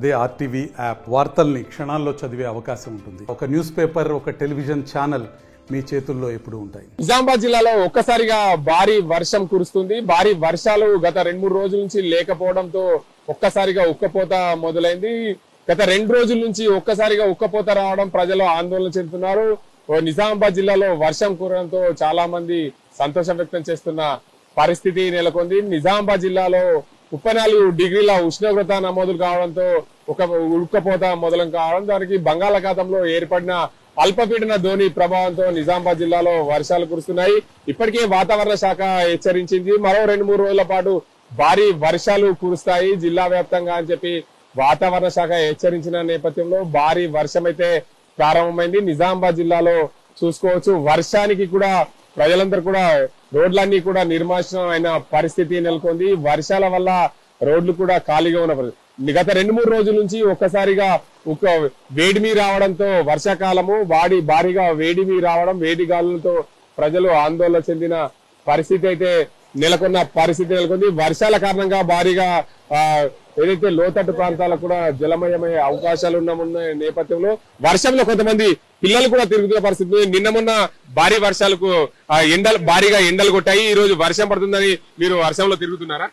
అదే RTV app వార్తల్ని క్షణాల్లో చదివే అవకాశం ఉంటుంది. ఒక న్యూస్ పేపర్, ఒక టెలివిజన్ ఛానల్ మీ చేతుల్లో ఎప్పుడు ఉంటాయి. నిజామాబాద్ జిల్లాలో ఒక్కసారిగా భారీ వర్షం కురుస్తుంది. భారీ వర్షాలు గత 2-3 రోజుల నుంచి లేకపోవడంతో ఒక్కసారిగా ఉక్కపోత మొదలైంది. గత 2 రోజుల నుంచి ఒక్కసారిగా ఉక్కపోత రావడం ప్రజలు ఆందోళన చెందుతున్నారు. నిజామాబాద్ జిల్లాలో వర్షం కురవడంతో చాలా మంది సంతోషం వ్యక్తం చేస్తున్న పరిస్థితి నెలకొంది. నిజామాబాద్ జిల్లాలో 34 డిగ్రీల ఉష్ణోగ్రత నమోదులు కావడంతో ఒక ఉక్కపోత మొదలు కావడం, దానికి బంగాళాఖాతంలో ఏర్పడిన అల్పపీడన ద్రోణి ప్రభావంతో నిజామాబాద్ జిల్లాలో వర్షాలు కురుస్తున్నాయి. ఇప్పటికే వాతావరణ శాఖ హెచ్చరించింది, మరో 2-3 రోజుల పాటు భారీ వర్షాలు కురుస్తాయి జిల్లా వ్యాప్తంగా అని చెప్పి వాతావరణ శాఖ హెచ్చరించిన నేపథ్యంలో భారీ వర్షం అయితే ప్రారంభమైంది. నిజామాబాద్ జిల్లాలో చూసుకోవచ్చు, వర్షానికి కూడా ప్రజలందరూ కూడా రోడ్లన్నీ కూడా నిర్మానుష్యం అయిన పరిస్థితి నెలకొంది. వర్షాల వల్ల రోడ్లు కూడా ఖాళీగా ఉన్న గత 2-3 రోజుల నుంచి ఒక్కసారిగా వేడిమి రావడంతో వర్షాకాలము భారీగా వేడిమి రావడం, వేడి గాలులతో ప్రజలు ఆందోళన చెందిన పరిస్థితి అయితే నెలకొంది. వర్షాల కారణంగా భారీగా ఏదైతే లోతట్టు ప్రాంతాలకు కూడా జలమయమయ్యే అవకాశాలు ఉన్న నేపథ్యంలో వర్షంలో కొంతమంది పిల్లలు కూడా తిరుగుతున్న పరిస్థితి. నిన్న మొన్న భారీ వర్షాలకు భారీగా ఎండలు కొట్టాయి. ఈ రోజు వర్షం పడుతుందని మీరు వర్షంలో తిరుగుతున్నారా?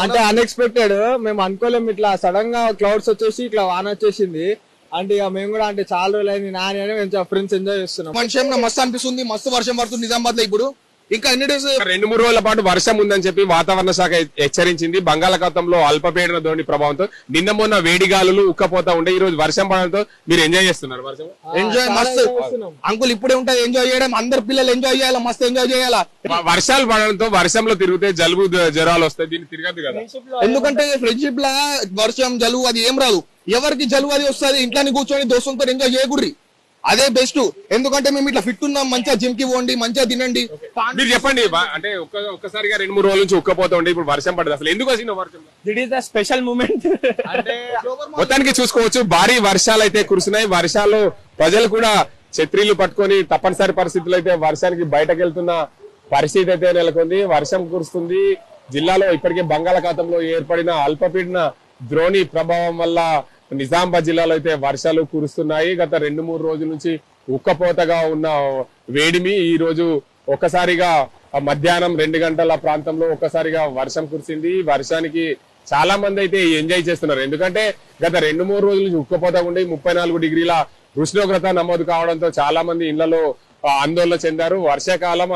అంటే అన్ఎక్స్పెక్టెడ్, మేము అనుకోలేము. ఇట్లా సడన్ గా క్లౌడ్స్ వచ్చేసి ఇట్లా వాన వచ్చేసింది. అంటే ఇక మేము కూడా అంటే చాలా రోజులు అయింది నాని అని మేము ఫ్రెండ్స్ ఎంజాయ్ చేస్తున్నాం. మనిషి మస్తు అనిపిస్తుంది, మస్తు వర్షం పడుతుంది నిజామాబాద్ లో. ఇప్పుడు ఇంకా ఎన్ని డేస్ 2-3 రోజుల పాటు వర్షం ఉందని చెప్పి వాతావరణ శాఖ హెచ్చరించింది. బంగాళాఖాతంలో అల్పపీడన ద్రోణి ప్రభావంతో నిన్న మొన్న వేడిగాలులు ఉక్కపోతా ఉండే, ఈ రోజు వర్షం పడడంతో మీరు ఎంజాయ్ చేస్తున్నారు. వర్షం ఎంజాయ్ మస్తు అంకుల్ ఇప్పుడే ఉంటది ఎంజాయ్ చేయడం. అందరు పిల్లలు ఎంజాయ్ చేయాలా, మస్తు ఎంజాయ్ చేయాలా. వర్షాలు పడడంతో వర్షంలో తిరిగితే జలుబు జ్వరాలు వస్తాయి, దీన్ని తిరగదు కదా. ఎందుకంటే ఫ్రెండ్షిప్ లా వర్షం జలుబు అది ఏం రాదు. ఎవరికి జలుబు అది వస్తుంది, ఇంట్లోని కూర్చొని దోస్తులతో ఎంజాయ్ చేయకూడదు, అదే బెస్ట్. ఎందుకంటే మేము ఇట్లా ఫిట్ ఉన్నాం, మంచిగా జిమ్ కి పోండి, మంచిగా తినండి. మీరు చెప్పండి, అంటే ఒక్కసారిగా 2-3 రోజుల నుంచి ఉక్కపోతా ఉండే, ఇప్పుడు వర్షం పడదు, అసలు ఎందుకు వచ్చిన వర్షం? It is the special moment. మొత్తానికి చూసుకోవచ్చు, భారీ వర్షాలు అయితే కురుస్తున్నాయి. వర్షాలు ప్రజలు కూడా ఛత్రీలు పట్టుకొని తప్పనిసరి పరిస్థితులు అయితే వర్షానికి బయటకు వెళ్తున్న పరిస్థితి అయితే నెలకొంది. వర్షం కురుస్తుంది. జిల్లాలో ఇప్పటికే బంగాళాఖాతంలో ఏర్పడిన అల్పపీడన ద్రోణి ప్రభావం వల్ల నిజామాబాద్ జిల్లాలో అయితే వర్షాలు కురుస్తున్నాయి. గత 2-3 రోజుల నుంచి ఉక్కపోతగా ఉన్న వేడిమి ఈ రోజు ఒక్కసారిగా మధ్యాహ్నం 2 గంటల ప్రాంతంలో ఒక్కసారిగా వర్షం కురిసింది. వర్షానికి చాలా మంది అయితే ఎంజాయ్ చేస్తున్నారు. ఎందుకంటే గత 2-3 రోజుల నుంచి ఉక్కపోతగా ఉండి 34 డిగ్రీల ఉష్ణోగ్రత నమోదు కావడంతో చాలా మంది ఇళ్లలో ఆందోళన చెందారు. వర్షాకాలం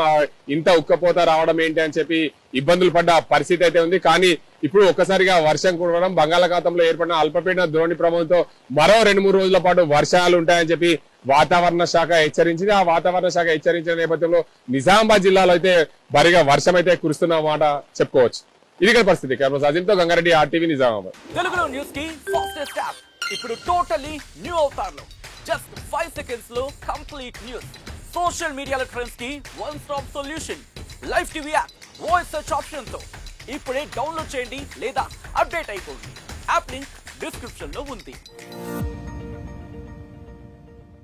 ఇంత ఉక్కపోత రావడం ఏంటి అని చెప్పి ఇబ్బందులు పడ్డ పరిస్థితి అయితే ఉంది. కానీ ఇప్పుడు ఒక్కసారిగా వర్షం కురవడం, బంగాళాఖాతంలో ఏర్పడిన అల్పపీడన ద్రోణి ప్రభావంతో మరో 2-3 రోజుల పాటు వర్షాలు ఉంటాయని చెప్పి వాతావరణ శాఖ హెచ్చరించింది. ఆ వాతావరణ శాఖ హెచ్చరించిన నేపథ్యంలో నిజామాబాద్ జిల్లాలో అయితే భారీగా వర్షం అయితే కురుస్తున్న మాట చెప్పుకోవచ్చు. ఇది ఇక్కడ పరిస్థితి. అజింతో గంగారెడ్డి, ఆర్టీవీ, నిజామాబాద్. తెలుగులో న్యూస్ కి ఫాస్టెస్ట్ యాప్ ఇప్పుడు టోటల్లీ న్యూ అవతార్లో. జస్ట్ 5 seconds లో కంప్లీట్ న్యూస్, సోషల్ మీడియాలో ట్రెండ్స్ కి one stop solution, live TV app, voice search option తో ఇప్పుడే డౌన్లోడ్ చేయండి లేదా అప్డేట్ అయిపోండి. యాప్ లింక్ డిస్క్రిప్షన్ లో ఉంది.